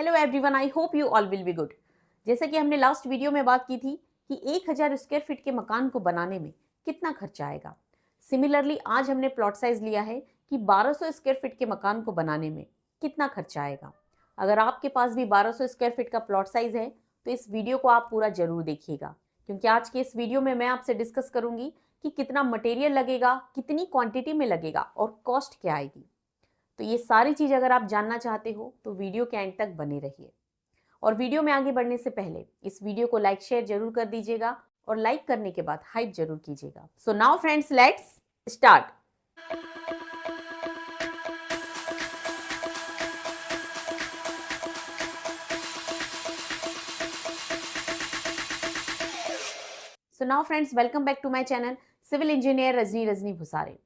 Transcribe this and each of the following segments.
Hello everyone, I hope you all will be good. जैसे कि हमने लास्ट वीडियो में बात की थी कि 1000 स्क्वायर फीट के मकान को बनाने में कितना खर्चा आएगा। सिमिलरली आज हमने प्लॉट साइज लिया है कि 1200 स्क्वायर फीट के मकान को बनाने में कितना खर्चा आएगा। अगर आपके पास भी 1200 स्क्वायर फीट का प्लॉट साइज है तो इस वीडियो को आप पूरा जरूर देखिएगा, क्योंकि आज के इस वीडियो में मैं आपसे डिस्कस करूंगी कि कितना मटेरियल लगेगा, कितनी क्वांटिटी में लगेगा और कॉस्ट क्या आएगी। तो ये सारी चीज़ अगर आप जानना चाहते हो तो वीडियो के एंड तक बने रहिए। और वीडियो में आगे बढ़ने से पहले इस वीडियो को लाइक शेयर जरूर कर दीजिएगा और लाइक करने के बाद हाइप जरूर कीजिएगा। So now friends, let's start. So now friends, welcome back to my channel civil engineer Rajni Bhusare.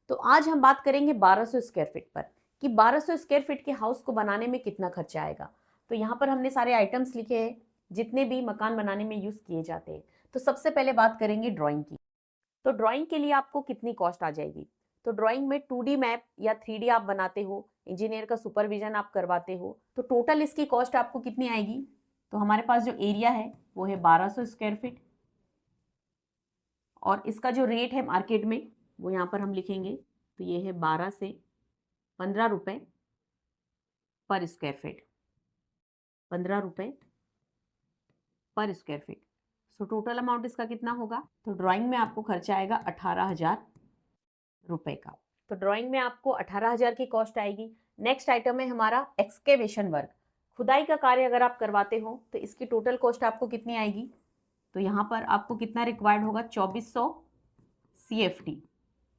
तो आज हम बात करेंगे 1200 स्क्वायर फीट पर कि 1200 स्क्वायर फीट के हाउस को बनाने में कितना खर्चा आएगा। तो यहाँ पर हमने सारे आइटम्स लिखे हैं जितने भी मकान बनाने में यूज किए जाते हैं। तो सबसे पहले बात करेंगे ड्राइंग की। तो ड्राइंग के लिए आपको कितनी कॉस्ट आ जाएगी। तो ड्राइंग में 2D मैप या 3D आप बनाते हो, इंजीनियर का सुपरविजन आप करवाते हो, तो टोटल इसकी कॉस्ट आपको कितनी आएगी। तो हमारे पास जो एरिया है वो है 1200 स्क्वायर फीट और इसका जो रेट है मार्केट में वो यहाँ पर हम लिखेंगे। तो ये है 12 से 15 रुपये पर स्क्वायर फीट, 15 रुपये पर square feet. So total amount इसका कितना होगा। तो ड्राइंग में आपको खर्चा आएगा 18,000 रुपये का। तो ड्राइंग में आपको 18,000 की कॉस्ट आएगी। नेक्स्ट आइटम है हमारा एक्सकेवेशन वर्क, खुदाई का कार्य अगर आप करवाते हो तो इसकी टोटल कॉस्ट आपको कितनी आएगी। तो यहाँ पर आपको कितना रिक्वायर्ड होगा, 2400 CFT,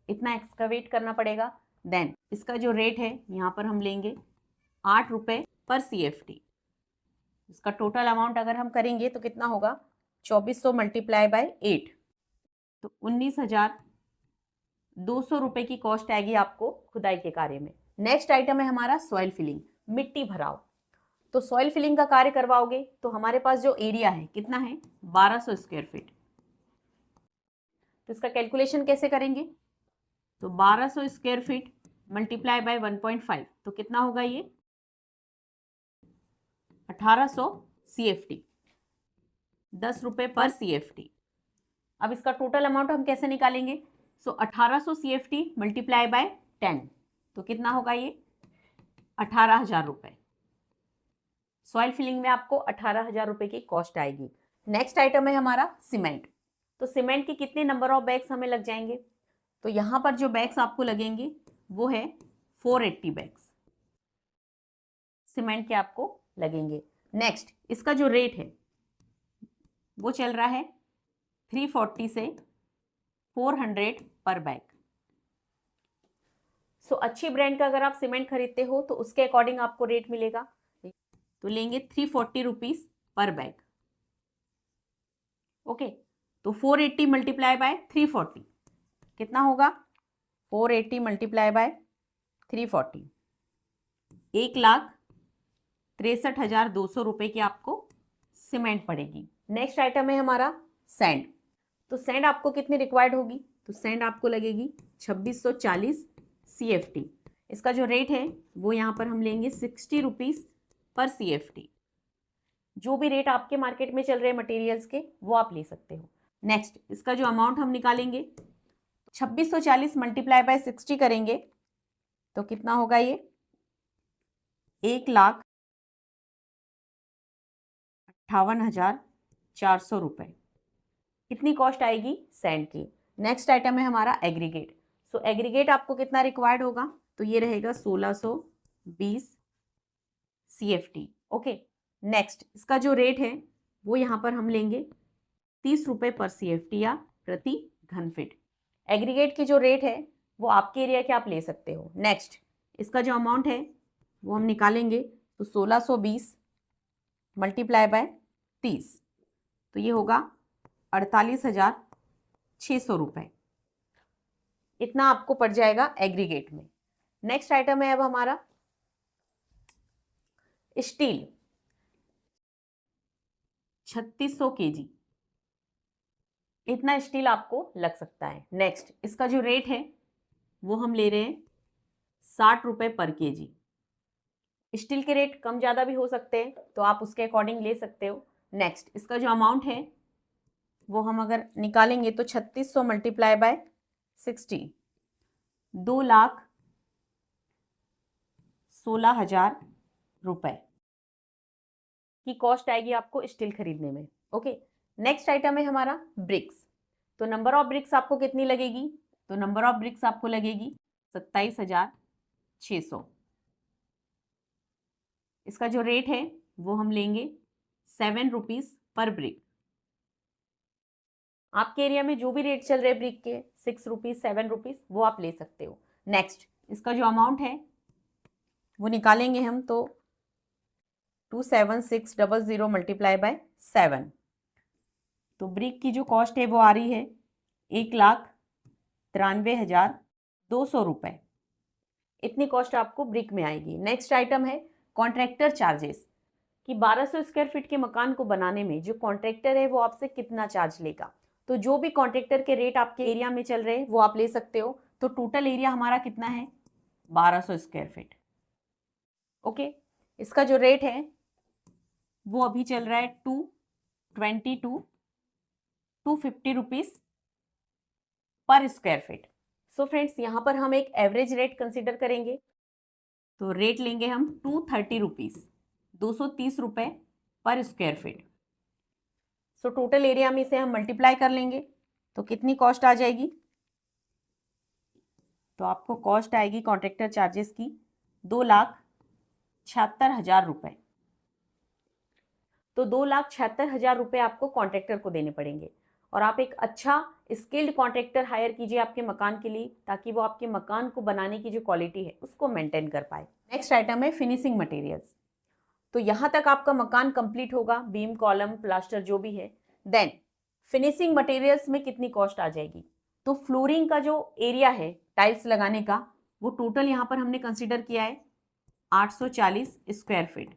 इतना एक्सकवेट करना पड़ेगा। देन इसका जो रेट है यहाँ पर हम लेंगे 8 रुपये पर CFT। इसका टोटल अमाउंट अगर हम करेंगे तो कितना होगा, 2400 मल्टीप्लाई बाय 8, तो 19,200 रुपये की कॉस्ट आएगी आपको खुदाई के कार्य में। नेक्स्ट आइटम है हमारा सॉइल फिलिंग, मिट्टी भराव। तो सॉइल फिलिंग का कार्य करवाओगे तो हमारे पास जो एरिया है कितना है, 1200 स्क्वायर फीट। तो इसका कैलकुलेशन कैसे करेंगे। तो 1200 स्क्वायर फीट मल्टीप्लाई बाय 1.5, तो कितना होगा ये 1800 CFT, 10 रुपये पर CFT। अब इसका टोटल अमाउंट हम कैसे निकालेंगे। सो 1800 CFT मल्टीप्लाई बाय 10, तो कितना होगा ये 18,000 रुपये। सॉइल फिलिंग में आपको 18,000 रुपये की कॉस्ट आएगी। नेक्स्ट आइटम है हमारा सीमेंट। तो सीमेंट के कितने नंबर ऑफ बैग्स हमें लग जाएंगे। तो यहाँ पर जो बैग्स आपको लगेंगे वो है 480 बैग्स सीमेंट के आपको लगेंगे। नेक्स्ट इसका जो रेट है वो चल रहा है 340 से 400 पर बैग। सो अच्छी ब्रांड का अगर आप सीमेंट खरीदते हो तो उसके अकॉर्डिंग आपको रेट मिलेगा। तो लेंगे 340 रुपीज पर बैग। ओके, तो 480 मल्टीप्लाई बाय 340 कितना होगा, 480 मल्टीप्लाई बाय 340, 1,63,200 रुपये की आपको सीमेंट पड़ेगी। नेक्स्ट आइटम है हमारा सैंड। तो सैंड आपको कितनी रिक्वायर्ड होगी। तो सैंड आपको लगेगी 2640 CFT। इसका जो रेट है वो यहाँ पर हम लेंगे 60 रुपीज पर CFT। जो भी रेट आपके मार्केट में चल रहे हैं मटेरियल्स के वो आप ले सकते हो। नेक्स्ट इसका जो अमाउंट हम निकालेंगे 2640 मल्टीप्लाई बाय 60 करेंगे तो कितना होगा ये 1,58,400 रुपये, कितनी कॉस्ट आएगी सैंड की। नेक्स्ट आइटम है हमारा एग्रीगेट। सो एग्रीगेट आपको कितना रिक्वायर्ड होगा। तो ये रहेगा 1620 CFT। ओके, नेक्स्ट इसका जो रेट है वो यहाँ पर हम लेंगे 30 रुपये पर CFT या प्रति घन फीट। एग्रीगेट की जो रेट है वो आपके एरिया के आप ले सकते हो। नेक्स्ट इसका जो अमाउंट है वो हम निकालेंगे। तो 1620 मल्टीप्लाई बाय 30, तो ये होगा 48,600 रुपये, इतना आपको पड़ जाएगा एग्रीगेट में। नेक्स्ट आइटम है अब हमारा स्टील, 3600 kg, इतना स्टील आपको लग सकता है। नेक्स्ट इसका जो रेट है वो हम ले रहे हैं 60 रुपये पर KG। स्टील के रेट कम ज़्यादा भी हो सकते हैं, तो आप उसके अकॉर्डिंग ले सकते हो। नेक्स्ट, इसका जो अमाउंट है वो हम अगर निकालेंगे तो 3600 मल्टीप्लाई बाय 60, 2,16,000 रुपए की कॉस्ट आएगी आपको स्टील खरीदने में। ओके, नेक्स्ट आइटम है हमारा ब्रिक्स। तो नंबर ऑफ ब्रिक्स आपको कितनी लगेगी? तो नंबर ऑफ ब्रिक्स आपको लगेगी 27,600। इसका जो रेट है वो हम लेंगे 7 रुपीज पर ब्रिक। आपके एरिया में जो भी रेट चल रहे ब्रिक के 6 रुपीज 7 रुपीज वो आप ले सकते हो। नेक्स्ट, इसका जो अमाउंट है वो निकालेंगे हम तो 27600 मल्टीप्लाई बाय 7। तो ब्रिक की जो कॉस्ट है वो आ रही है 1,93,200 रुपए। इतनी कॉस्ट आपको ब्रिक में आएगी। नेक्स्ट आइटम है कॉन्ट्रैक्टर चार्जेस, कि 1200 स्क्वायर फीट के मकान को बनाने में जो कॉन्ट्रैक्टर है वो आपसे कितना चार्ज लेगा। तो जो भी कॉन्ट्रैक्टर के रेट आपके एरिया में चल रहे हैं वो आप ले सकते हो। तो टोटल एरिया हमारा कितना है? 1200 स्क्वायर फीट। ओके, इसका जो रेट है वो अभी चल रहा है 250 rupees per square feet. So friends, यहाँ पर हम एक एवरेज रेट कंसिडर करेंगे। तो रेट लेंगे हम 230 रुपीज, 230 रुपए पर square feet. So total area में इसे हम मल्टीप्लाई कर लेंगे तो कितनी कॉस्ट आ जाएगी? तो आपको कॉस्ट आएगी कॉन्ट्रैक्टर चार्जेस की 2,76,000 रुपए। तो 2,76,000 रुपए आपको कॉन्ट्रैक्टर को देने पड़ेंगे। और आप एक अच्छा स्किल्ड कॉन्ट्रैक्टर हायर कीजिए आपके मकान के लिए, ताकि वो आपके मकान को बनाने की जो क्वालिटी है उसको मेंटेन कर पाए। नेक्स्ट आइटम है फिनिशिंग मटेरियल्स। तो यहाँ तक आपका मकान कंप्लीट होगा, बीम कॉलम प्लास्टर जो भी है। देन फिनिशिंग मटेरियल्स में कितनी कॉस्ट आ जाएगी? तो फ्लोरिंग का जो एरिया है टाइल्स लगाने का वो टोटल यहाँ पर हमने कंसिडर किया है 840 स्क्वायर फीट।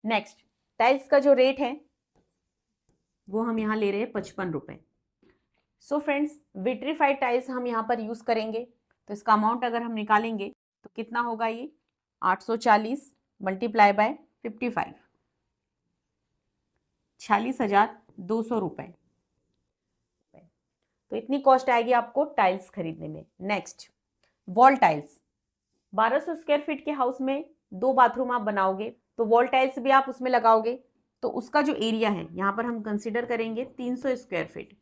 नेक्स्ट, टाइल्स का जो रेट है वो हम यहाँ ले रहे हैं 55 रुपए। सो फ्रेंड्स, विट्रीफाइड टाइल्स हम यहाँ पर यूज करेंगे। तो इसका अमाउंट अगर हम निकालेंगे तो कितना होगा? ये 840 मल्टीप्लाई बाय 55, 46,200 रुपए। तो इतनी कॉस्ट आएगी आपको टाइल्स खरीदने में। Next, wall tiles. 1200 square feet के हाउस में 2 बाथरूम आप बनाओगे तो वॉल टाइल्स भी आप उसमें लगाओगे। तो उसका जो एरिया है यहाँ पर हम कंसिडर करेंगे 300 स्क्वायर फीट।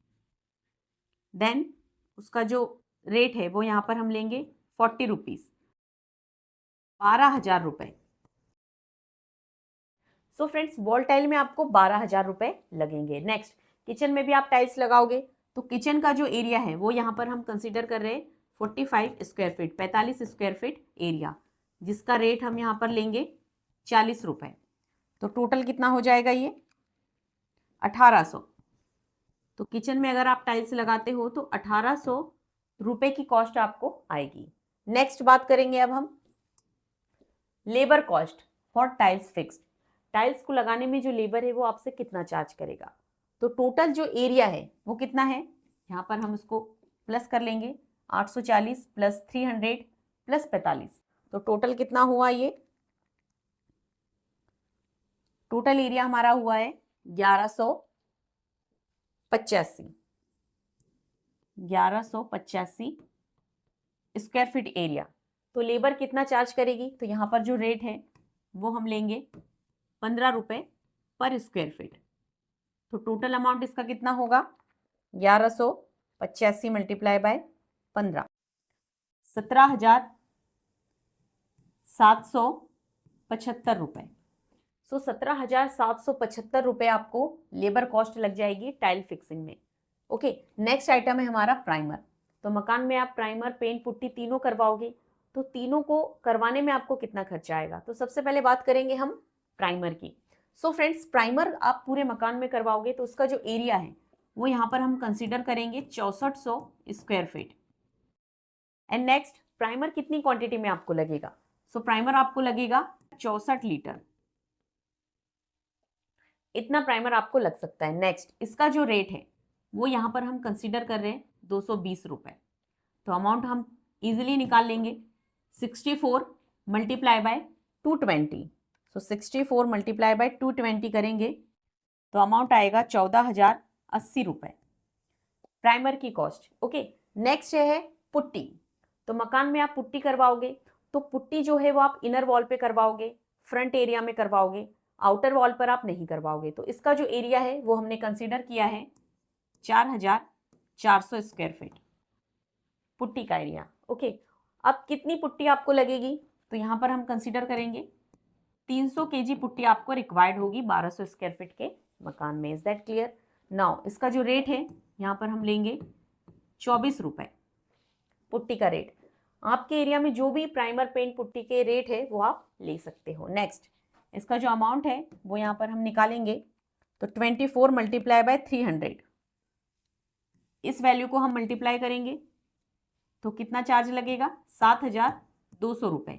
देन उसका जो रेट है वो यहाँ पर हम लेंगे 40 रुपीज, 12,000 रुपए। सो फ्रेंड्स, वॉल टाइल में आपको 12,000 रुपए लगेंगे। नेक्स्ट, किचन में भी आप टाइल्स लगाओगे तो किचन का जो एरिया है वो यहाँ पर हम कंसिडर कर रहे हैं 45 square feet, 45 square feet area, जिसका रेट हम यहाँ पर लेंगे 40 रुपए। तो टोटल कितना हो जाएगा? ये 1800। तो किचन में अगर आप टाइल्स लगाते हो तो 1800 रुपए की कॉस्ट आपको आएगी। नेक्स्ट बात करेंगे अब हम labour cost for tiles fixed. Tiles को लगाने में जो लेबर है वो आपसे कितना चार्ज करेगा? तो टोटल जो एरिया है वो कितना है? यहाँ पर हम उसको प्लस कर लेंगे, 840 प्लस 300 प्लस 45। तो टोटल कितना हुआ? ये टोटल एरिया हमारा हुआ है 1185 स्क्वायर फीट एरिया। तो लेबर कितना चार्ज करेगी? तो यहाँ पर जो रेट है वो हम लेंगे 15 रुपए पर स्क्वायर फीट। तो टोटल अमाउंट इसका कितना होगा? 1185 मल्टीप्लाई बाय 15, 17,775 रुपए। सो 17,775 रुपए आपको लेबर कॉस्ट लग जाएगी टाइल फिक्सिंग में। ओके, नेक्स्ट आइटम है हमारा प्राइमर। तो मकान में आप प्राइमर पेंट पुट्टी तीनों करवाओगे तो तीनों को करवाने में आपको कितना खर्चा आएगा? तो सबसे पहले बात करेंगे हम प्राइमर की। सो फ्रेंड्स, प्राइमर आप पूरे मकान में करवाओगे तो उसका जो एरिया है वो यहाँ पर हम कंसीडर करेंगे 6400 square feet. And next, primer कितनी क्वांटिटी में आपको लगेगा? सो प्राइमर आपको लगेगा 64 लीटर, इतना प्राइमर आपको लग सकता है। नेक्स्ट, इसका जो रेट है वो यहाँ पर हम कंसीडर कर रहे हैं 220 रुपए। तो अमाउंट हम इजीली निकाल लेंगे, 64 multiply by 220, so 64 multiply by 220 करेंगे तो अमाउंट आएगा 14,080 रुपये प्राइमर की कॉस्ट। ओके, नेक्स्ट है पुट्टी। तो मकान में आप पुट्टी करवाओगे तो पुट्टी जो है वो आप इनर वॉल पे करवाओगे, फ्रंट एरिया में करवाओगे, आउटर वॉल पर आप नहीं करवाओगे। तो इसका जो एरिया है वो हमने कंसीडर किया है 4,400 स्क्वायर फीट पुट्टी का एरिया। ओके, अब कितनी पुट्टी आपको लगेगी तो यहाँ पर हम कंसीडर करेंगे 300 kg पुट्टी आपको रिक्वायर्ड होगी 1200 स्क्वायर फीट के मकान में। Is that clear? नाउ इसका जो रेट है यहाँ पर हम लेंगे 24 रुपये पुट्टी का रेट। आपके एरिया में जो भी प्राइमर पेंट पुट्टी के रेट है वो आप ले सकते हो। नेक्स्ट, इसका जो अमाउंट है वो यहाँ पर हम निकालेंगे तो 24 मल्टीप्लाई बाय 300, इस वैल्यू को हम मल्टीप्लाई करेंगे तो कितना चार्ज लगेगा? 7,200 रुपये।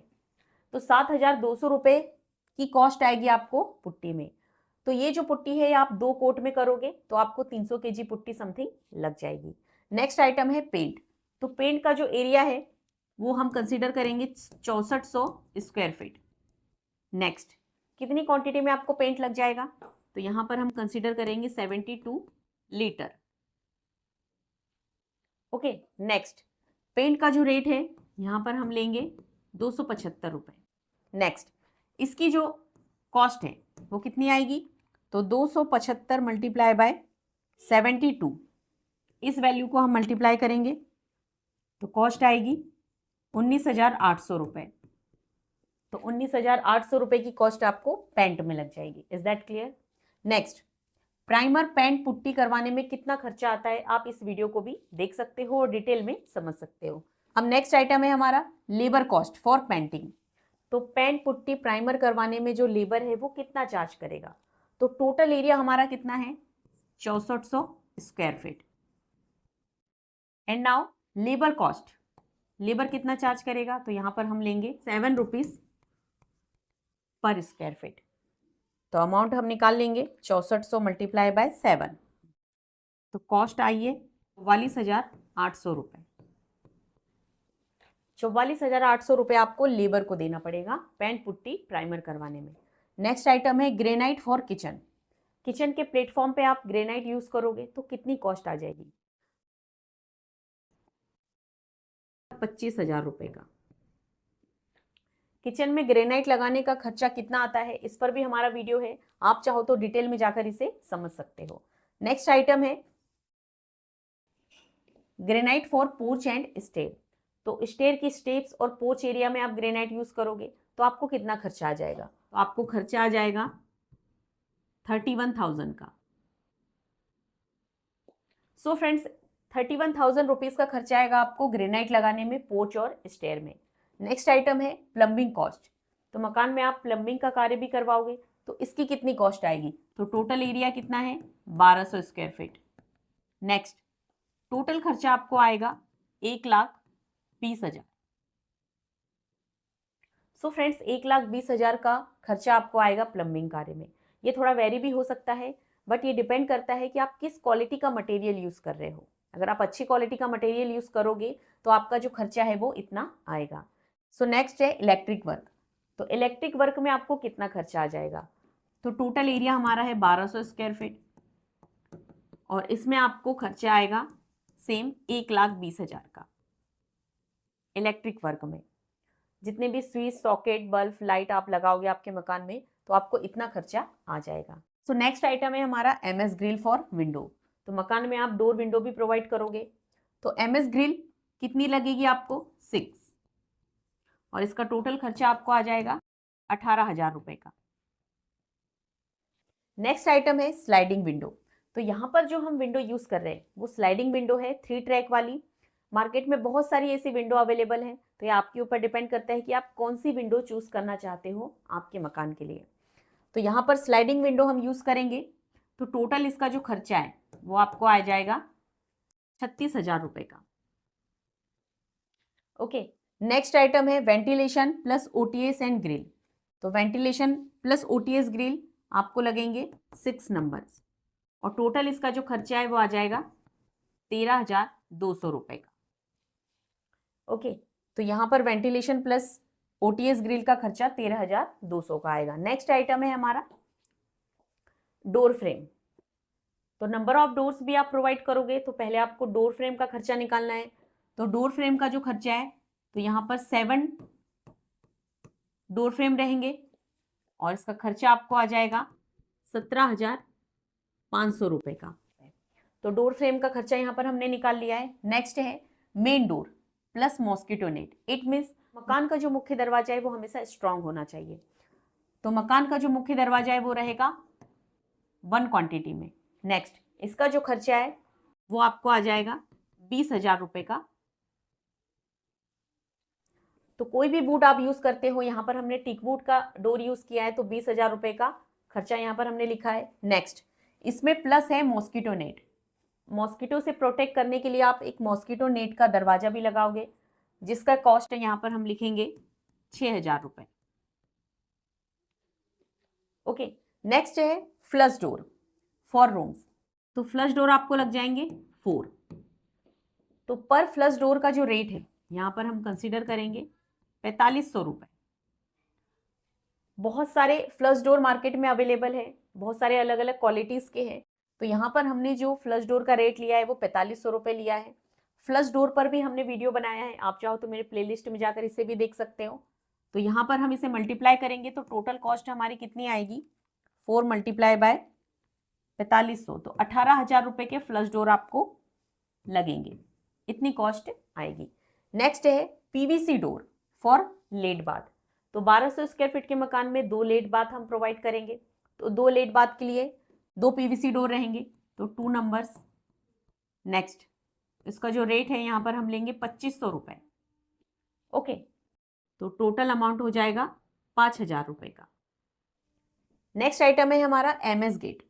तो 7,200 रुपये की कॉस्ट आएगी आपको पुट्टी में। तो ये जो पुट्टी है आप 2 कोट में करोगे तो आपको 300 kg पुट्टी समथिंग लग जाएगी। नेक्स्ट आइटम है पेंट। तो पेंट का जो एरिया है वो हम कंसीडर करेंगे 6400 स्क्वायर फीट। नेक्स्ट, कितनी क्वांटिटी में आपको पेंट लग जाएगा तो यहाँ पर हम कंसीडर करेंगे 72 लीटर। ओके, नेक्स्ट, पेंट का जो रेट है यहाँ पर हम लेंगे 275 रुपये। नेक्स्ट, इसकी जो कॉस्ट है वो कितनी आएगी तो 275 मल्टीप्लाई बाय 72, इस वैल्यू को हम मल्टीप्लाई करेंगे तो कॉस्ट आएगी 19,800 रुपये। तो 19,800 रुपये की कॉस्ट आपको पेंट में लग जाएगी। Is that clear? Next, primer paint putty करवाने में कितना खर्चा आता है आप इस वीडियो को भी देख सकते हो और डिटेल में समझ सकते हो। अब नेक्स्ट आइटम है हमारा लेबर कॉस्ट फॉर पेंटिंग। तो पेंट पुट्टी प्राइमर करवाने में जो लेबर है वो कितना चार्ज करेगा तो टोटल एरिया हमारा कितना है 6400 square feet. And now labour cost, labour कितना चार्ज करेगा तो यहाँ पर हम लेंगे 7 रुपीज पर स्क्वायर फीट। तो अमाउंट हम निकाल लेंगे 6400 मल्टीप्लाई बाय 7, तो कॉस्ट आई है 44,800 रुपये। 44,800 रुपये आपको लेबर को देना पड़ेगा पेंट पुट्टी प्राइमर करवाने में। नेक्स्ट आइटम है ग्रेनाइट फॉर किचन। किचन के प्लेटफॉर्म पे आप ग्रेनाइट यूज करोगे तो कितनी कॉस्ट आ जाएगी 25,000 रुपये का। किचन में ग्रेनाइट लगाने का खर्चा कितना आता है इस पर भी हमारा वीडियो है, आप चाहो तो डिटेल में जाकर इसे समझ सकते हो। नेक्स्ट आइटम है granite for porch and stair. तो स्टेयर की स्टेप्स और पोर्च एरिया में आप ग्रेनाइट यूज करोगे तो आपको कितना खर्चा आ जाएगा तो आपको खर्चा आ जाएगा 31,000 का। सो फ्रेंड्स, 31,000 रुपीज का खर्चा आएगा आपको ग्रेनाइट लगाने में पोर्च और स्टेयर में। नेक्स्ट आइटम है प्लम्बिंग कॉस्ट। तो मकान में आप प्लम्बिंग का कार्य भी करवाओगे तो इसकी कितनी कॉस्ट आएगी तो टोटल एरिया कितना है 1200 स्क्वायर फीट। नेक्स्ट, टोटल खर्चा आपको आएगा 1,20,000। सो फ्रेंड्स, 1,20,000 का खर्चा आपको आएगा प्लम्बिंग कार्य में। ये थोड़ा वेरी भी हो सकता है बट ये डिपेंड करता है कि आप किस क्वालिटी का मटेरियल यूज कर रहे हो। अगर आप अच्छी क्वालिटी का मटेरियल यूज करोगे तो आपका जो खर्चा है वो इतना आएगा। सो नेक्स्ट है इलेक्ट्रिक वर्क। तो इलेक्ट्रिक वर्क में आपको कितना खर्चा आ जाएगा तो टोटल एरिया हमारा है 1200 स्क्वायर फीट और इसमें आपको खर्चा आएगा सेम 1,20,000 का। इलेक्ट्रिक वर्क में जितने भी स्विच सॉकेट बल्ब लाइट आप लगाओगे आपके मकान में तो आपको इतना खर्चा आ जाएगा। सो नेक्स्ट आइटम है हमारा MS ग्रिल फॉर विंडो। तो मकान में आप डोर विंडो भी प्रोवाइड करोगे तो MS ग्रिल कितनी लगेगी आपको 6 और इसका टोटल खर्चा आपको आ जाएगा 18,000 रुपये का। नेक्स्ट आइटम है स्लाइडिंग विंडो। तो यहाँ पर जो हम विंडो यूज कर रहे हैं वो स्लाइडिंग विंडो है 3 ट्रैक वाली। मार्केट में बहुत सारी ऐसी विंडो अवेलेबल है तो ये आपके ऊपर डिपेंड करता है कि आप कौन सी विंडो चूज करना चाहते हो आपके मकान के लिए। तो यहाँ पर स्लाइडिंग विंडो हम यूज करेंगे तो टोटल इसका जो खर्चा है वो आपको आ जाएगा 36,000 रुपये का। ओके, नेक्स्ट आइटम है ventilation plus OTS and grill. तो वेंटिलेशन प्लस OTS ग्रिल आपको लगेंगे 6 नंबर्स और टोटल इसका जो खर्चा है वो आ जाएगा 13,200 रुपये का। ओके, तो यहाँ पर वेंटिलेशन प्लस OTS ग्रिल का खर्चा 13,200 का आएगा। नेक्स्ट आइटम है हमारा डोर फ्रेम। तो नंबर ऑफ डोर्स भी आप प्रोवाइड करोगे तो पहले आपको डोर फ्रेम का खर्चा निकालना है। तो डोर फ्रेम का जो खर्चा है तो यहाँ पर 7 डोर फ्रेम रहेंगे और इसका खर्चा आपको आ जाएगा 17,500 रुपए का। तो डोर फ्रेम का खर्चा यहाँ पर हमने निकाल लिया है। नेक्स्ट है main door plus mosquito net. It means मकान का जो मुख्य दरवाजा है वो हमेशा स्ट्रांग होना चाहिए। तो मकान का जो मुख्य दरवाजा है वो रहेगा 1 क्वांटिटी में। नेक्स्ट इसका जो खर्चा है वो आपको आ जाएगा 20,000 रुपए का। तो कोई भी वुड आप यूज करते हो, यहाँ पर हमने टीक वुड का डोर यूज किया है तो 20,000 रुपए का खर्चा यहाँ पर हमने लिखा है। नेक्स्ट इसमें प्लस है मॉस्किटो नेट। मॉस्किटो से प्रोटेक्ट करने के लिए आप एक मॉस्किटो नेट का दरवाजा भी लगाओगे जिसका कॉस्ट है यहाँ पर हम लिखेंगे 6,000 रुपए। ओके, नेक्स्ट है फ्लश डोर फॉर रूम्स। तो फ्लश डोर आपको लग जाएंगे 4। तो पर फ्लश डोर का जो रेट है यहाँ पर हम कंसीडर करेंगे 4,500 रुपए। बहुत सारे फ्लश डोर मार्केट में अवेलेबल है, बहुत सारे अलग अलग क्वालिटीज के हैं। तो यहाँ पर हमने जो फ्लश डोर का रेट लिया है वो 4,500 रुपए लिया है। फ्लश डोर पर भी हमने वीडियो बनाया है, आप चाहो तो मेरे प्लेलिस्ट में जाकर इसे भी देख सकते हो। तो यहाँ पर हम इसे मल्टीप्लाई करेंगे तो टोटल कॉस्ट हमारी कितनी आएगी, 4 मल्टीप्लाई बाय 4,500, तो 18,000 रुपए के फ्लश डोर आपको लगेंगे, इतनी कॉस्ट आएगी। नेक्स्ट है पीवीसी डोर फॉर लेट बाथ। तो 1200 स्क्वायर फीट के मकान में 2 लेट बाथ हम प्रोवाइड करेंगे। तो 2 लेट बाथ के लिए 2 पीवीसी डोर रहेंगे, तो 2 नंबर्स। नेक्स्ट इसका जो रेट है यहाँ पर हम लेंगे 2,500 रुपए। ओके, तो टोटल अमाउंट हो जाएगा 5,000 रुपए का। नेक्स्ट आइटम है हमारा एमएस गेट।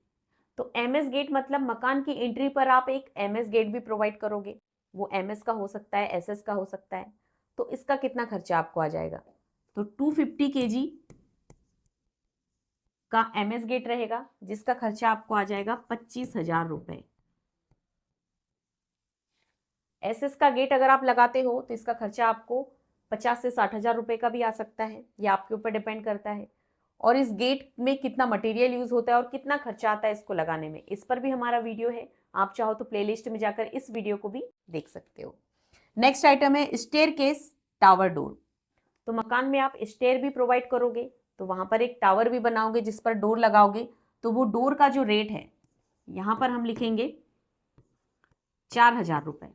तो एमएस गेट मतलब मकान की एंट्री पर आप एक एमएस गेट भी प्रोवाइड करोगे। वो एमएस का हो सकता है, एसएस का हो सकता है। तो इसका कितना खर्चा आपको आ जाएगा, तो 250 kg का एमएस गेट रहेगा जिसका खर्चा आपको आ जाएगा 25,000 रुपए। एसएस का गेट अगर आप लगाते हो तो इसका खर्चा आपको 50 से 60,000 रुपए का भी आ सकता है, ये आपके ऊपर डिपेंड करता है। और इस गेट में कितना मटेरियल यूज होता है और कितना खर्चा आता है इसको लगाने में, इस पर भी हमारा वीडियो है, आप चाहो तो प्लेलिस्ट में जाकर इस वीडियो को भी देख सकते हो। नेक्स्ट आइटम है स्टेयर केस टावर डोर। तो मकान में आप स्टेयर भी प्रोवाइड करोगे तो वहां पर एक टावर भी बनाओगे जिस पर डोर लगाओगे। तो वो डोर का जो रेट है यहां पर हम लिखेंगे 4,000 रुपए,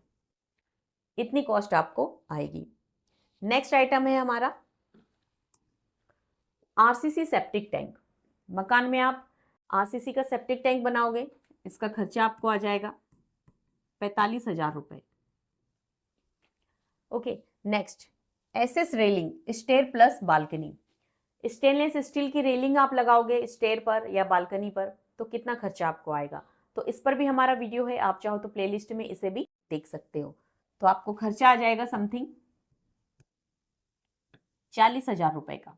इतनी कॉस्ट आपको आएगी। नेक्स्ट आइटम है हमारा आरसीसी सेप्टिक टैंक। मकान में आप आरसीसी का सेप्टिक टैंक बनाओगे, इसका खर्चा आपको आ जाएगा 45,000 रुपए। Okay, next SS railing stair plus balcony. Stainless steel की रेलिंग आप लगाओगे स्टेयर पर या बालकनी पर तो कितना खर्चा आपको आएगा, तो इस पर भी हमारा वीडियो है, आप चाहो तो प्लेलिस्ट में इसे भी देख सकते हो। तो आपको खर्चा आ जाएगा समथिंग 40,000 रुपए का।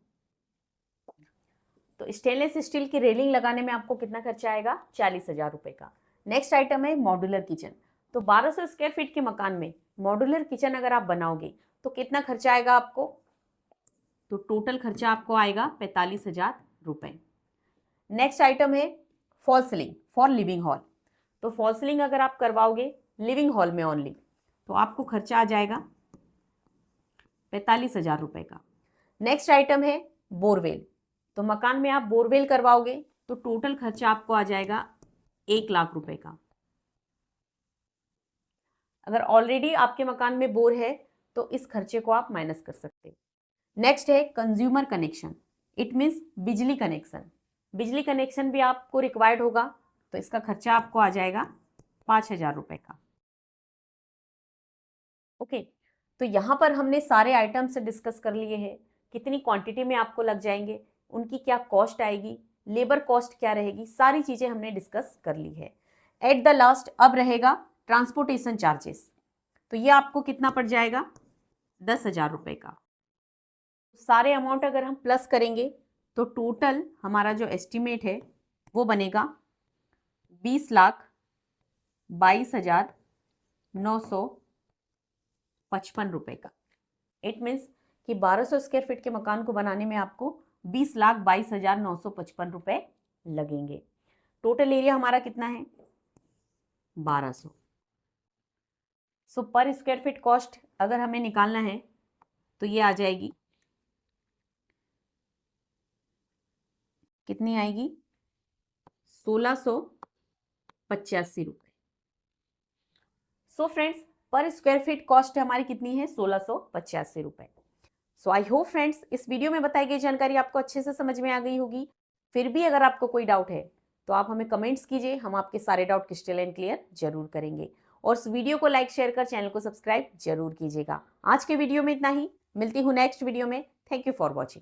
तो स्टेनलेस स्टील की रेलिंग लगाने में आपको कितना खर्चा आएगा, 40,000 रुपए का। नेक्स्ट आइटम है मॉड्यूलर किचन। तो 1200 स्क्वायर फीट के मकान में मॉड्यूलर किचन अगर आप बनाओगे तो कितना खर्चा आएगा आपको, तो टोटल खर्चा आपको आएगा 45,000 रुपए। नेक्स्ट आइटम है fall ceiling for living hall. तो फॉल सीलिंग अगर आप करवाओगे लिविंग हॉल में ओनली तो आपको खर्चा आ जाएगा 45,000 रुपए का। नेक्स्ट आइटम है बोरवेल। तो मकान में आप बोरवेल करवाओगे तो टोटल खर्चा आपको आ जाएगा 1 लाख रुपए का। अगर ऑलरेडी आपके मकान में बोर है तो इस खर्चे को आप माइनस कर सकते हैं। नेक्स्ट है कंज्यूमर कनेक्शन, इट मीन्स बिजली कनेक्शन। बिजली कनेक्शन भी आपको रिक्वायर्ड होगा तो इसका खर्चा आपको आ जाएगा 5,000 रुपए का। ओके, तो यहाँ पर हमने सारे आइटम्स डिस्कस कर लिए हैं, कितनी क्वांटिटी में आपको लग जाएंगे, उनकी क्या कॉस्ट आएगी, लेबर कॉस्ट क्या रहेगी, सारी चीज़ें हमने डिस्कस कर ली है। एट द लास्ट अब रहेगा ट्रांसपोर्टेशन चार्जेस। तो ये आपको कितना पड़ जाएगा, 10,000 रुपए का। सारे अमाउंट अगर हम प्लस करेंगे तो टोटल हमारा जो एस्टिमेट है वो बनेगा 20,22,955 रुपए का। इट मीन्स कि 1200 स्क्वायर फीट के मकान को बनाने में आपको 20,22,955 रुपए लगेंगे। टोटल एरिया हमारा कितना है? 1200। सो पर स्क्वायर फीट कॉस्ट अगर हमें निकालना है तो ये आ जाएगी, कितनी आएगी? 1685 रुपए। सो फ्रेंड्स, पर स्क्वायर फीट कॉस्ट हमारी कितनी है? 1685 रुपए। सो आई होप फ्रेंड्स इस वीडियो में बताई गई जानकारी आपको अच्छे से समझ में आ गई होगी। फिर भी अगर आपको कोई डाउट है तो आप हमें कमेंट्स कीजिए, हम आपके सारे डाउट क्रिस्टल एंड क्लियर जरूर करेंगे। और इस वीडियो को लाइक शेयर कर चैनल को सब्सक्राइब जरूर कीजिएगा। आज के वीडियो में इतना ही, मिलती हूँ नेक्स्ट वीडियो में। Thank you for watching.